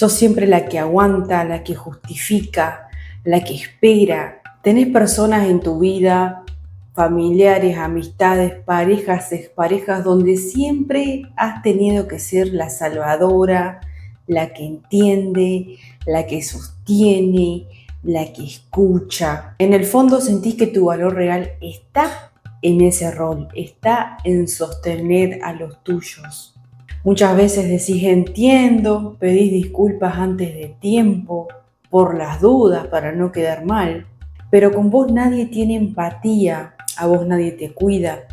Sos siempre la que aguanta, la que justifica, la que espera. Tenés personas en tu vida, familiares, amistades, parejas, exparejas, donde siempre has tenido que ser la salvadora, la que entiende, la que sostiene, la que escucha. En el fondo sentís que tu valor real está en ese rol, está en sostener a los tuyos. Muchas veces decís entiendo, pedís disculpas antes de tiempo, por las dudas, para no quedar mal, pero con vos nadie tiene empatía, a vos nadie te cuida,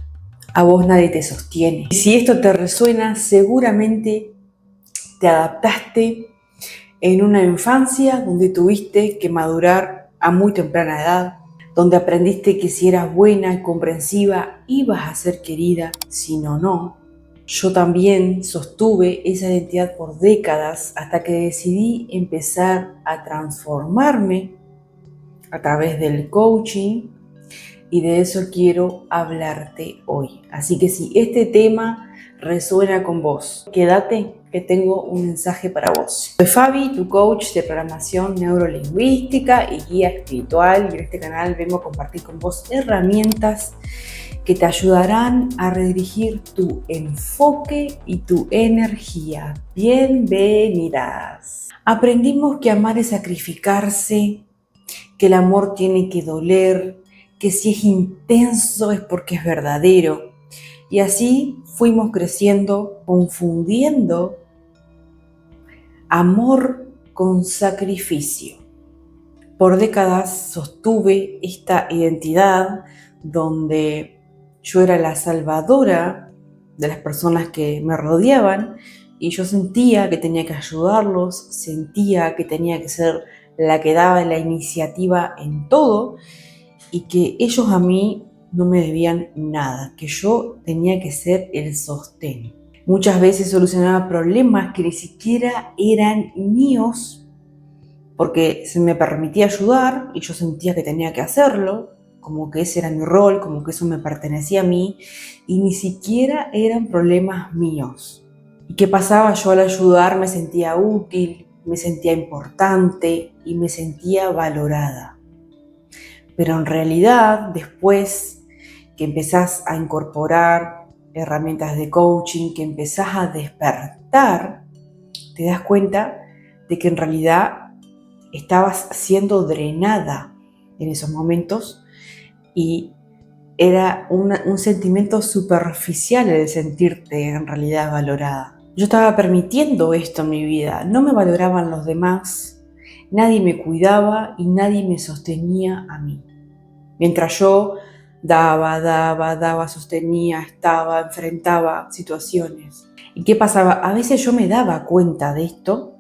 a vos nadie te sostiene. Y si esto te resuena, seguramente te adaptaste en una infancia donde tuviste que madurar a muy temprana edad, donde aprendiste que si eras buena y comprensiva ibas a ser querida, si no. Yo también sostuve esa identidad por décadas hasta que decidí empezar a transformarme a través del coaching, y de eso quiero hablarte hoy. Así que si este tema resuena con vos, quédate que tengo un mensaje para vos. Soy Fabi, tu coach de programación neurolingüística y guía espiritual, y en este canal vengo a compartir con vos herramientas que te ayudarán a redirigir tu enfoque y tu energía. Bienvenidas. Aprendimos que amar es sacrificarse, que el amor tiene que doler, que si es intenso es porque es verdadero. Y así fuimos creciendo, confundiendo amor con sacrificio. Por décadas sostuve esta identidad donde yo era la salvadora de las personas que me rodeaban y yo sentía que tenía que ayudarlos, sentía que tenía que ser la que daba la iniciativa en todo y que ellos a mí no me debían nada, que yo tenía que ser el sostén. Muchas veces solucionaba problemas que ni siquiera eran míos porque se me permitía ayudar y yo sentía que tenía que hacerlo, como que ese era mi rol, como que eso me pertenecía a mí y ni siquiera eran problemas míos. ¿Y qué pasaba? Yo al ayudar me sentía útil, me sentía importante y me sentía valorada. Pero en realidad, después que empezás a incorporar herramientas de coaching, que empezás a despertar, te das cuenta de que en realidad estabas siendo drenada en esos momentos y era un sentimiento superficial el sentirte en realidad valorada. Yo estaba permitiendo esto en mi vida, no me valoraban los demás, nadie me cuidaba y nadie me sostenía a mí. Mientras yo daba, sostenía, estaba, enfrentaba situaciones. ¿Y qué pasaba? A veces yo me daba cuenta de esto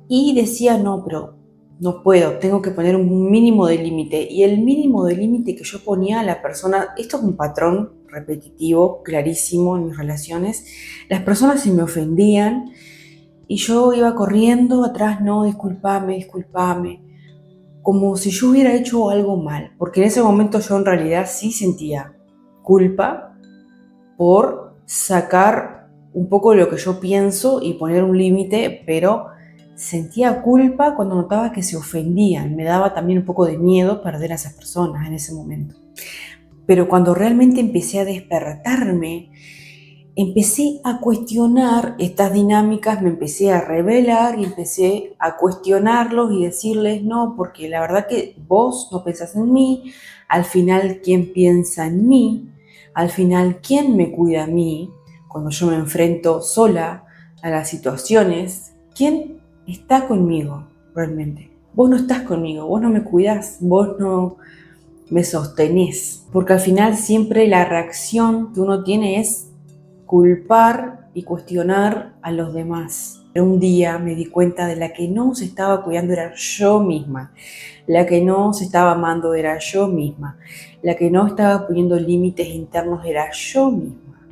y decía, no, pero no puedo, tengo que poner un mínimo de límite. Y el mínimo de límite que yo ponía a la persona, esto es un patrón repetitivo, clarísimo en mis relaciones, las personas se me ofendían y yo iba corriendo atrás, no, discúlpame, como si yo hubiera hecho algo mal, porque en ese momento yo en realidad sí sentía culpa por sacar un poco lo que yo pienso y poner un límite, pero sentía culpa cuando notaba que se ofendían. Me daba también un poco de miedo perder a esas personas en ese momento. Pero cuando realmente empecé a despertarme, empecé a cuestionar estas dinámicas, me empecé a rebelar y empecé a cuestionarlos y decirles no, porque la verdad que vos no pensás en mí, al final ¿quién piensa en mí? Al final ¿quién me cuida a mí cuando yo me enfrento sola a las situaciones? ¿Quién está conmigo realmente? Vos no estás conmigo, vos no me cuidás, vos no me sostenés, porque al final siempre la reacción que uno tiene es culpar y cuestionar a los demás. Pero un día me di cuenta de la que no se estaba cuidando era yo misma, la que no se estaba amando era yo misma, la que no estaba poniendo límites internos era yo misma.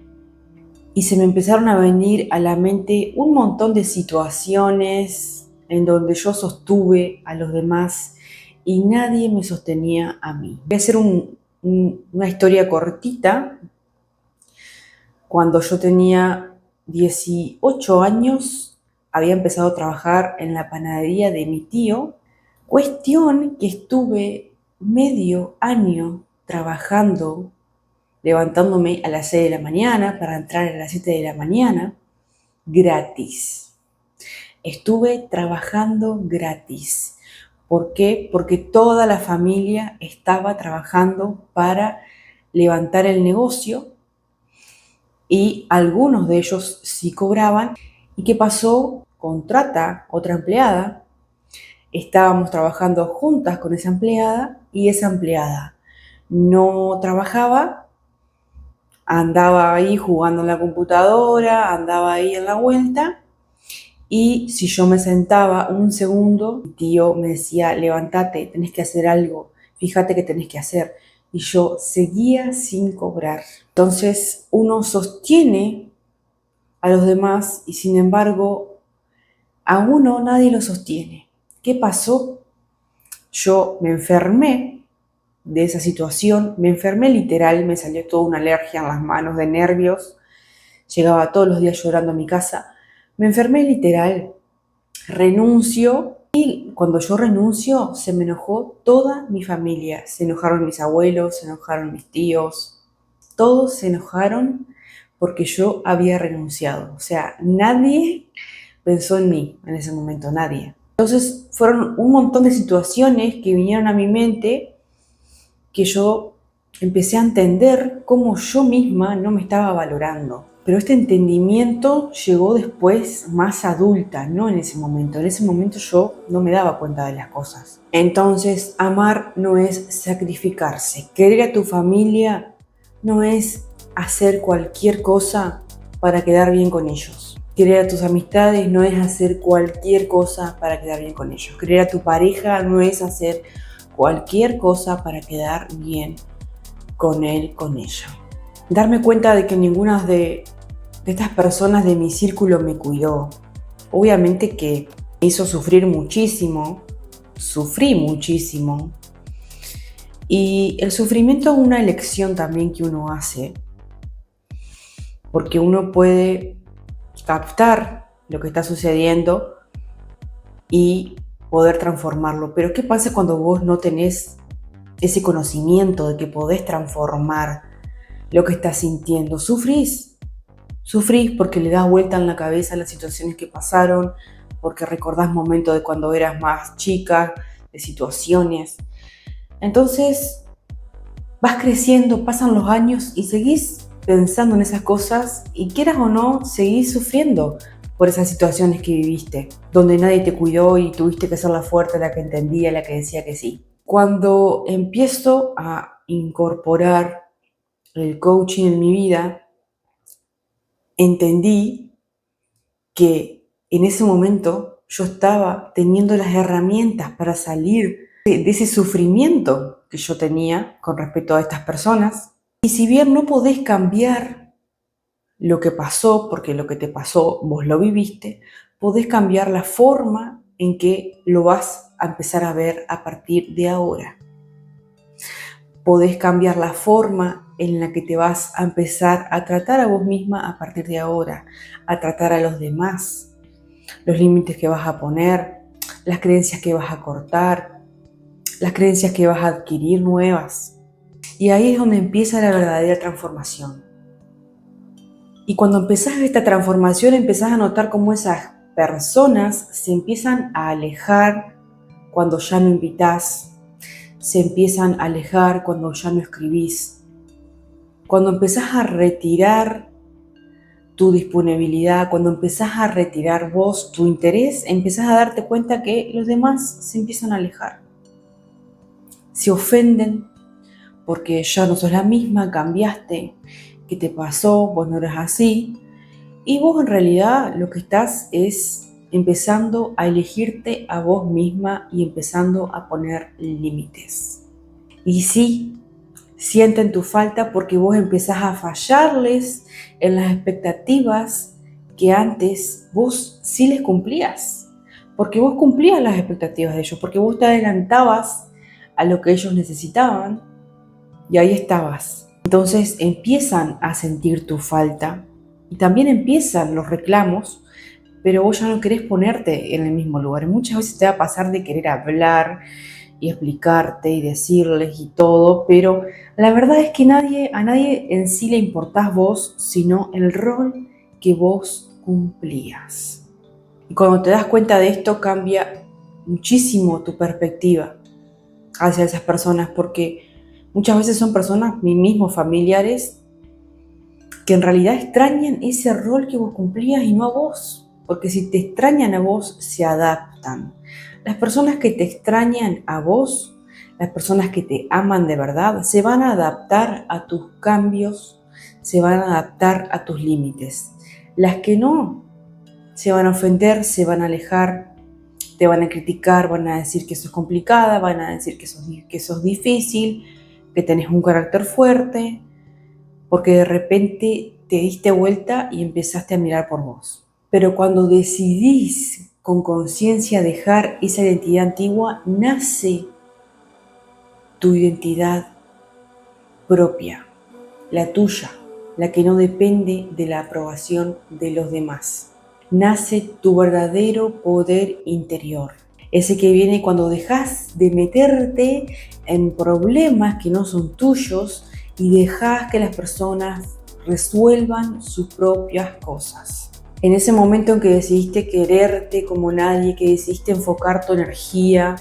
Y se me empezaron a venir a la mente un montón de situaciones en donde yo sostuve a los demás y nadie me sostenía a mí. Voy a hacer una historia cortita. Cuando yo tenía 18 años, había empezado a trabajar en la panadería de mi tío. Cuestión que estuve medio año trabajando, levantándome a las 6 de la mañana para entrar a las 7 de la mañana, gratis. Estuve trabajando gratis. ¿Por qué? Porque toda la familia estaba trabajando para levantar el negocio y algunos de ellos sí cobraban. ¿Y qué pasó? Contrata otra empleada. Estábamos trabajando juntas con esa empleada y esa empleada no trabajaba, andaba ahí jugando en la computadora, andaba ahí en la vuelta. Y si yo me sentaba un segundo, mi tío me decía, levántate, tenés que hacer algo, fíjate que tenés que hacer. Y yo seguía sin cobrar. Entonces uno sostiene a los demás y sin embargo a uno nadie lo sostiene. ¿Qué pasó? Yo me enfermé de esa situación, me enfermé literal, me salió toda una alergia en las manos de nervios, llegaba todos los días llorando a mi casa, me enfermé literal, renuncio y cuando yo renuncio se me enojó toda mi familia, se enojaron mis abuelos, se enojaron mis tíos, todos se enojaron porque yo había renunciado, o sea, nadie pensó en mí en ese momento, nadie. Entonces fueron un montón de situaciones que vinieron a mi mente que yo empecé a entender cómo yo misma no me estaba valorando. Pero este entendimiento llegó después más adulta, no en ese momento. En ese momento yo no me daba cuenta de las cosas. Entonces, amar no es sacrificarse. Querer a tu familia no es hacer cualquier cosa para quedar bien con ellos. Querer a tus amistades no es hacer cualquier cosa para quedar bien con ellos. Querer a tu pareja no es hacer cualquier cosa para quedar bien con él, con ella. Darme cuenta de que ninguna de estas personas de mi círculo me cuidó. Obviamente que me hizo sufrir muchísimo, sufrí muchísimo. Y el sufrimiento es una elección también que uno hace, porque uno puede captar lo que está sucediendo y poder transformarlo. Pero ¿qué pasa cuando vos no tenés ese conocimiento de que podés transformar lo que estás sintiendo? Sufrís porque le das vuelta en la cabeza a las situaciones que pasaron, porque recordás momentos de cuando eras más chica, de situaciones. Entonces vas creciendo, pasan los años y seguís pensando en esas cosas y quieras o no, seguís sufriendo por esas situaciones que viviste, donde nadie te cuidó y tuviste que ser la fuerte, la que entendía, la que decía que sí. Cuando empiezo a incorporar el coaching en mi vida, entendí que en ese momento yo estaba teniendo las herramientas para salir de ese sufrimiento que yo tenía con respecto a estas personas. Y si bien no podés cambiar lo que pasó, porque lo que te pasó vos lo viviste, podés cambiar la forma en que lo vas a empezar a ver a partir de ahora. Podés cambiar la forma en la que te vas a empezar a tratar a vos misma a partir de ahora, a tratar a los demás, los límites que vas a poner, las creencias que vas a cortar, las creencias que vas a adquirir nuevas. Y ahí es donde empieza la verdadera transformación. Y cuando empezás esta transformación, empezás a notar cómo esas personas se empiezan a alejar cuando ya no invitás, se empiezan a alejar cuando ya no escribís. Cuando empezás a retirar tu disponibilidad, cuando empezás a retirar vos tu interés, empezás a darte cuenta que los demás se empiezan a alejar. Se ofenden porque ya no sos la misma, cambiaste, ¿qué te pasó? Vos no eras así. Y vos en realidad lo que estás es empezando a elegirte a vos misma y empezando a poner límites. Y sí, sienten tu falta porque vos empezás a fallarles en las expectativas que antes vos sí les cumplías. Porque vos cumplías las expectativas de ellos, porque vos te adelantabas a lo que ellos necesitaban y ahí estabas. Entonces empiezan a sentir tu falta y también empiezan los reclamos, pero vos ya no querés ponerte en el mismo lugar. Muchas veces te va a pasar de querer hablar y explicarte y decirles y todo, pero la verdad es que a nadie en sí le importás vos, sino el rol que vos cumplías. Y cuando te das cuenta de esto, cambia muchísimo tu perspectiva hacia esas personas, porque muchas veces son personas, mis mismos familiares, que en realidad extrañan ese rol que vos cumplías y no a vos. Porque si te extrañan a vos, se adaptan. Las personas que te extrañan a vos, las personas que te aman de verdad, se van a adaptar a tus cambios, se van a adaptar a tus límites. Las que no, se van a ofender, se van a alejar, te van a criticar, van a decir que sos complicada, van a decir que sos difícil, que tenés un carácter fuerte, porque de repente te diste vuelta y empezaste a mirar por vos. Pero cuando decidís con conciencia dejar esa identidad antigua, nace tu identidad propia, la tuya, la que no depende de la aprobación de los demás. Nace tu verdadero poder interior, ese que viene cuando dejas de meterte en problemas que no son tuyos y dejas que las personas resuelvan sus propias cosas. En ese momento en que decidiste quererte como nadie, que decidiste enfocar tu energía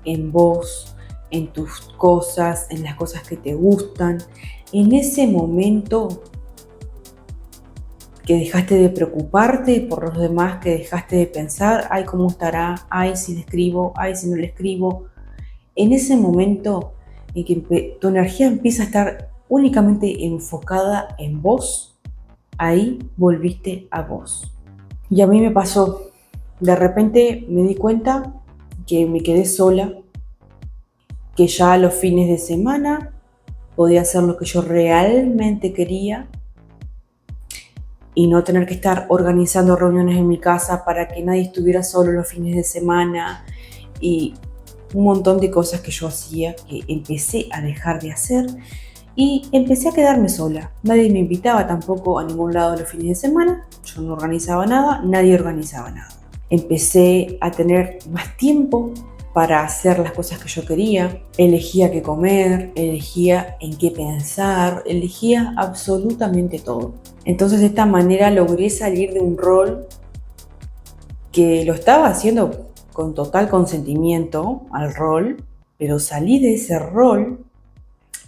en vos, en tus cosas, en las cosas que te gustan, en ese momento que dejaste de preocuparte por los demás, que dejaste de pensar, ay, ¿cómo estará? Ay, si le escribo, ay, si no le escribo. En ese momento en que tu energía empieza a estar únicamente enfocada en vos, ahí volviste a vos. Y a mí me pasó, de repente me di cuenta que me quedé sola, que ya los fines de semana podía hacer lo que yo realmente quería y no tener que estar organizando reuniones en mi casa para que nadie estuviera solo los fines de semana y un montón de cosas que yo hacía que empecé a dejar de hacer y empecé a quedarme sola. Nadie me invitaba tampoco a ningún lado los fines de semana, yo no organizaba nada, nadie organizaba nada. Empecé a tener más tiempo para hacer las cosas que yo quería, elegía qué comer, elegía en qué pensar, elegía absolutamente todo. Entonces de esta manera logré salir de un rol que lo estaba haciendo con total consentimiento al rol, pero salí de ese rol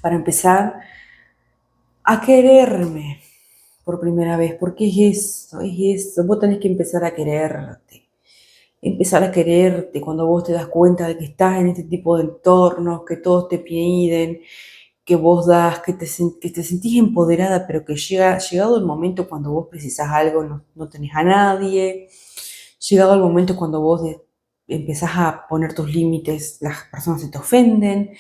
para empezar a quererme por primera vez, porque es eso, vos tenés que empezar a quererte. Empezar a quererte cuando vos te das cuenta de que estás en este tipo de entornos, que todos te piden, que vos das, que te sentís empoderada, pero que llegado el momento cuando vos precisás algo, no tenés a nadie. Llegado el momento cuando vos empezás a poner tus límites, las personas se te ofenden.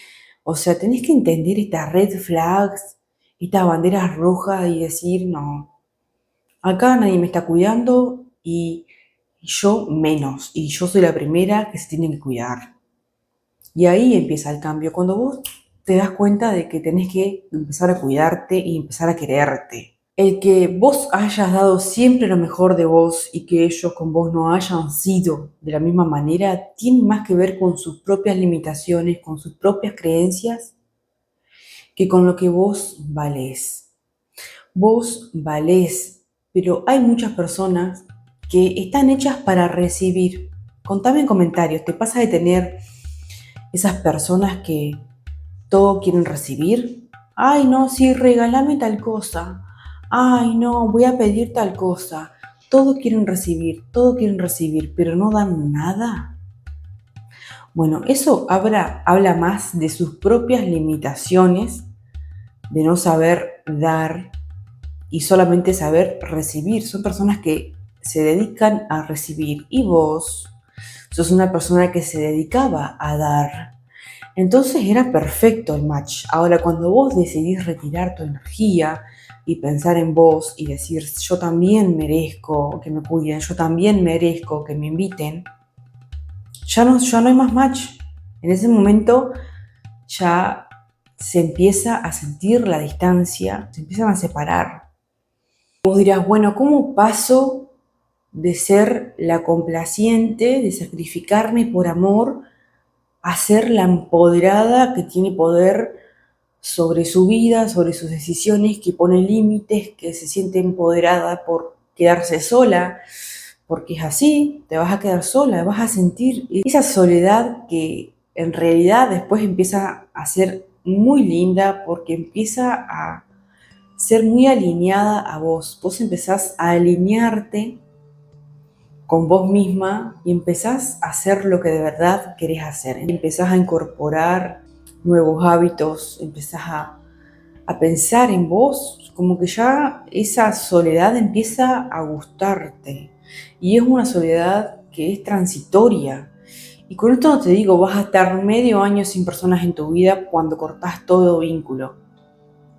O sea, tenés que entender estas red flags, estas banderas rojas y decir, no, acá nadie me está cuidando y yo menos, y yo soy la primera que se tiene que cuidar. Y ahí empieza el cambio, cuando vos te das cuenta de que tenés que empezar a cuidarte y empezar a quererte. El que vos hayas dado siempre lo mejor de vos y que ellos con vos no hayan sido de la misma manera, tiene más que ver con sus propias limitaciones, con sus propias creencias, que con lo que vos valés. Vos valés, pero hay muchas personas que están hechas para recibir. Contame en comentarios, ¿te pasa de tener esas personas que todo quieren recibir? Ay, no, sí, regálame tal cosa. Ay, no, voy a pedir tal cosa. Todo quieren recibir, pero no dan nada. Bueno, eso habla más de sus propias limitaciones, de no saber dar y solamente saber recibir. Son personas que se dedican a recibir y vos sos una persona que se dedicaba a dar. Entonces era perfecto el match. Ahora, cuando vos decidís retirar tu energía y pensar en vos y decir, yo también merezco que me cuiden, yo también merezco que me inviten, ya no hay más match. En ese momento ya se empieza a sentir la distancia, se empiezan a separar. Vos dirás, bueno, ¿cómo paso de ser la complaciente, de sacrificarme por amor, a ser la empoderada que tiene poder sobre su vida, sobre sus decisiones, que pone límites, que se siente empoderada por quedarse sola, porque es así, te vas a quedar sola, vas a sentir esa soledad que en realidad después empieza a ser muy linda porque empieza a ser muy alineada a vos. Vos empezás a alinearte con vos misma y empezás a hacer lo que de verdad querés hacer. Empezás a incorporar nuevos hábitos, empezás a pensar en vos, como que ya esa soledad empieza a gustarte. Y es una soledad que es transitoria. Y con esto no te digo, vas a estar medio año sin personas en tu vida cuando cortás todo vínculo.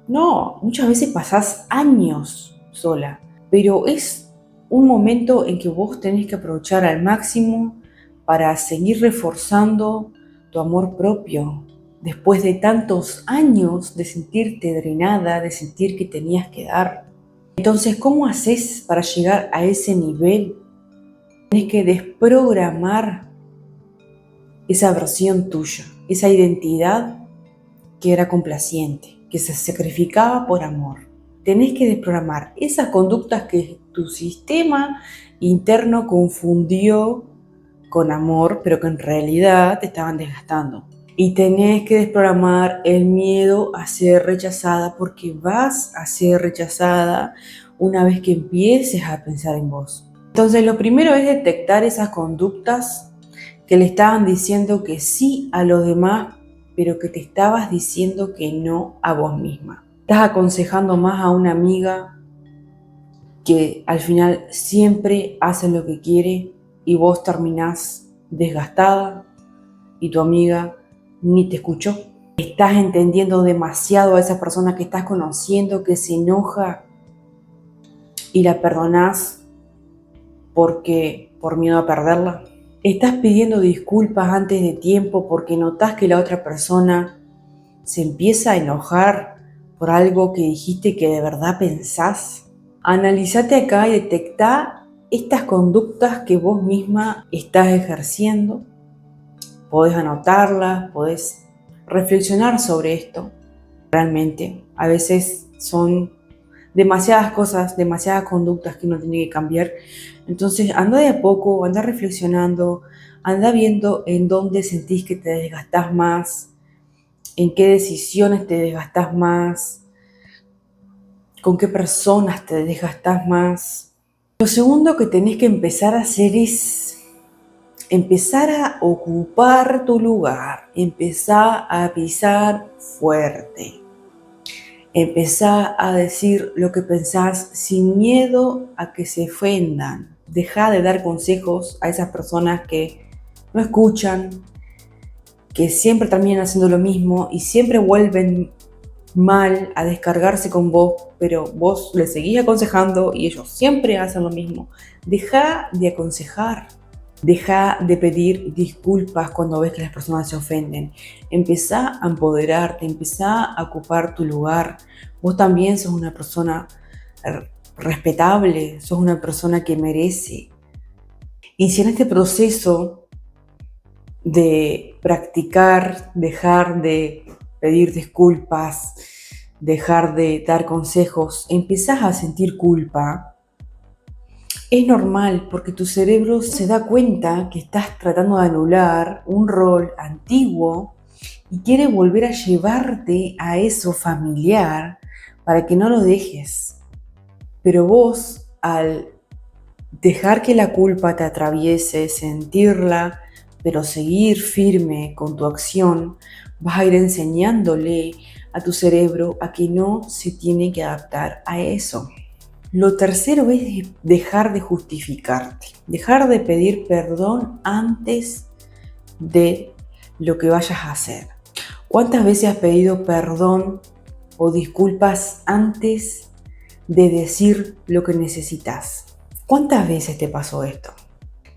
No, muchas veces pasás años sola, pero es un momento en que vos tenés que aprovechar al máximo para seguir reforzando tu amor propio. Después de tantos años de sentirte drenada, de sentir que tenías que dar. Entonces, ¿cómo haces para llegar a ese nivel? Tienes que desprogramar esa versión tuya, esa identidad que era complaciente, que se sacrificaba por amor. Tenés que desprogramar esas conductas que tu sistema interno confundió con amor, pero que en realidad te estaban desgastando. Y tenés que desprogramar el miedo a ser rechazada, porque vas a ser rechazada una vez que empieces a pensar en vos. Entonces, lo primero es detectar esas conductas que le estaban diciendo que sí a los demás, pero que te estabas diciendo que no a vos misma. Estás aconsejando más a una amiga que al final siempre hace lo que quiere y vos terminás desgastada y tu amiga ni te escuchó. Estás entendiendo demasiado a esa persona que estás conociendo, que se enoja y la perdonás por miedo a perderla. Estás pidiendo disculpas antes de tiempo porque notás que la otra persona se empieza a enojar por algo que dijiste que de verdad pensás. Analízate acá y detectá estas conductas que vos misma estás ejerciendo. Podés anotarlas, podés reflexionar sobre esto. Realmente, a veces son demasiadas cosas, demasiadas conductas que uno tiene que cambiar. Entonces, anda de a poco, anda reflexionando, anda viendo en dónde sentís que te desgastás más, en qué decisiones te desgastás más, con qué personas te desgastás más. Lo segundo que tenés que empezar a hacer es empezar a ocupar tu lugar, empezar a pisar fuerte. Empezá a decir lo que pensás sin miedo a que se ofendan. Dejá de dar consejos a esas personas que no escuchan, que siempre terminan haciendo lo mismo y siempre vuelven mal a descargarse con vos, pero vos les seguís aconsejando y ellos siempre hacen lo mismo. Dejá de aconsejar. Deja de pedir disculpas cuando ves que las personas se ofenden. Empezá a empoderarte, empezá a ocupar tu lugar. Vos también sos una persona respetable, sos una persona que merece. Y si en este proceso de practicar, dejar de pedir disculpas, dejar de dar consejos, empezás a sentir culpa, es normal porque tu cerebro se da cuenta que estás tratando de anular un rol antiguo y quiere volver a llevarte a eso familiar para que no lo dejes. Pero vos, al dejar que la culpa te atraviese, sentirla, pero seguir firme con tu acción, vas a ir enseñándole a tu cerebro a que no se tiene que adaptar a eso. Lo tercero es dejar de justificarte, dejar de pedir perdón antes de lo que vayas a hacer. ¿Cuántas veces has pedido perdón o disculpas antes de decir lo que necesitas? ¿Cuántas veces te pasó esto?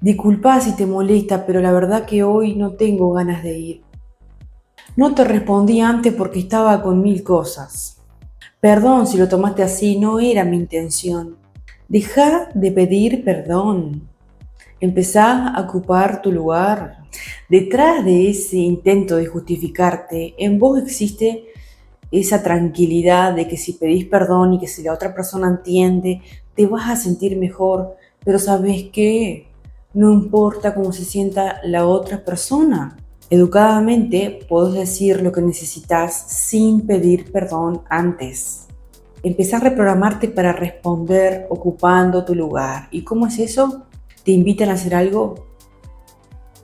Disculpa si te molesta, pero la verdad que hoy no tengo ganas de ir. No te respondí antes porque estaba con 1000 cosas. Perdón si lo tomaste así, no era mi intención. Deja de pedir perdón. Empezá a ocupar tu lugar. Detrás de ese intento de justificarte, en vos existe esa tranquilidad de que si pedís perdón y que si la otra persona entiende, te vas a sentir mejor. Pero ¿sabes qué? No importa cómo se sienta la otra persona. Educadamente podés decir lo que necesitas sin pedir perdón antes. Empezá a reprogramarte para responder ocupando tu lugar. ¿Y cómo es eso? Te invitan a hacer algo.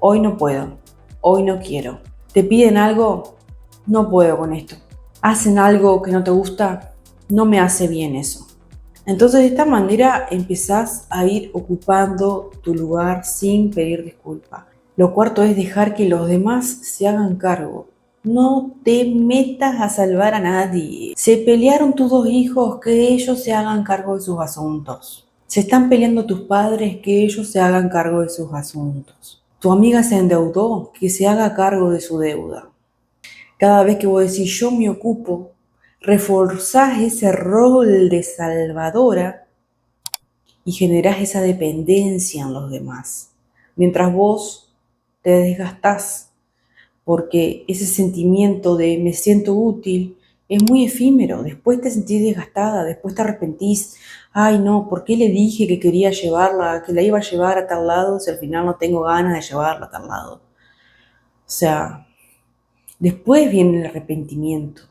Hoy no puedo. Hoy no quiero. Te piden algo. No puedo con esto. Hacen algo que no te gusta. No me hace bien eso. Entonces de esta manera empezás a ir ocupando tu lugar sin pedir disculpa. Lo cuarto es dejar que los demás se hagan cargo. No te metas a salvar a nadie. Se pelearon tus dos hijos, que ellos se hagan cargo de sus asuntos. Se están peleando tus padres, que ellos se hagan cargo de sus asuntos. Tu amiga se endeudó, que se haga cargo de su deuda. Cada vez que vos decís yo me ocupo, reforzás ese rol de salvadora y generás esa dependencia en los demás. Mientras vos te desgastás, porque ese sentimiento de me siento útil es muy efímero. Después te sentís desgastada, después te arrepentís. Ay no, ¿por qué le dije que quería llevarla, que la iba a llevar a tal lado si al final no tengo ganas de llevarla a tal lado? O sea, después viene el arrepentimiento.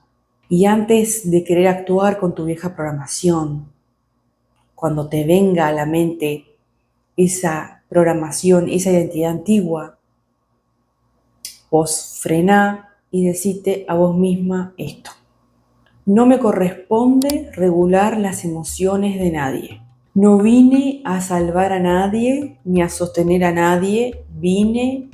Y antes de querer actuar con tu vieja programación, cuando te venga a la mente esa programación, esa identidad antigua, vos frená y decite a vos misma esto. No me corresponde regular las emociones de nadie. No vine a salvar a nadie ni a sostener a nadie. Vine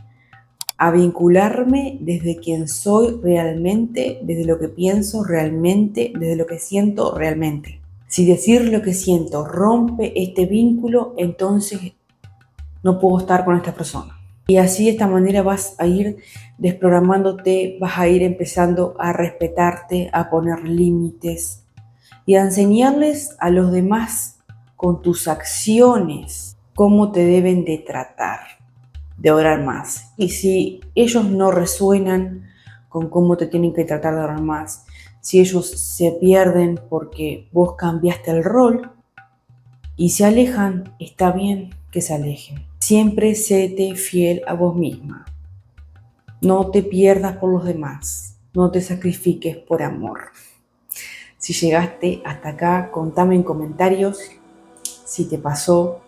a vincularme desde quien soy realmente, desde lo que pienso realmente, desde lo que siento realmente. Si decir lo que siento rompe este vínculo, entonces no puedo estar con esta persona. Y así de esta manera vas a ir desprogramándote, vas a ir empezando a respetarte, a poner límites y a enseñarles a los demás con tus acciones cómo te deben de tratar, de orar más. Y si ellos no resuenan con cómo te tienen que tratar de orar más, si ellos se pierden porque vos cambiaste el rol y se alejan, está bien que se alejen. Siempre séte fiel a vos misma. No te pierdas por los demás. No te sacrifiques por amor. Si llegaste hasta acá, contame en comentarios si te pasó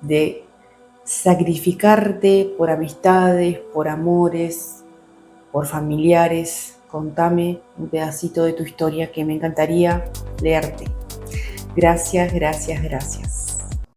de sacrificarte por amistades, por amores, por familiares. Contame un pedacito de tu historia que me encantaría leerte. Gracias, gracias, gracias.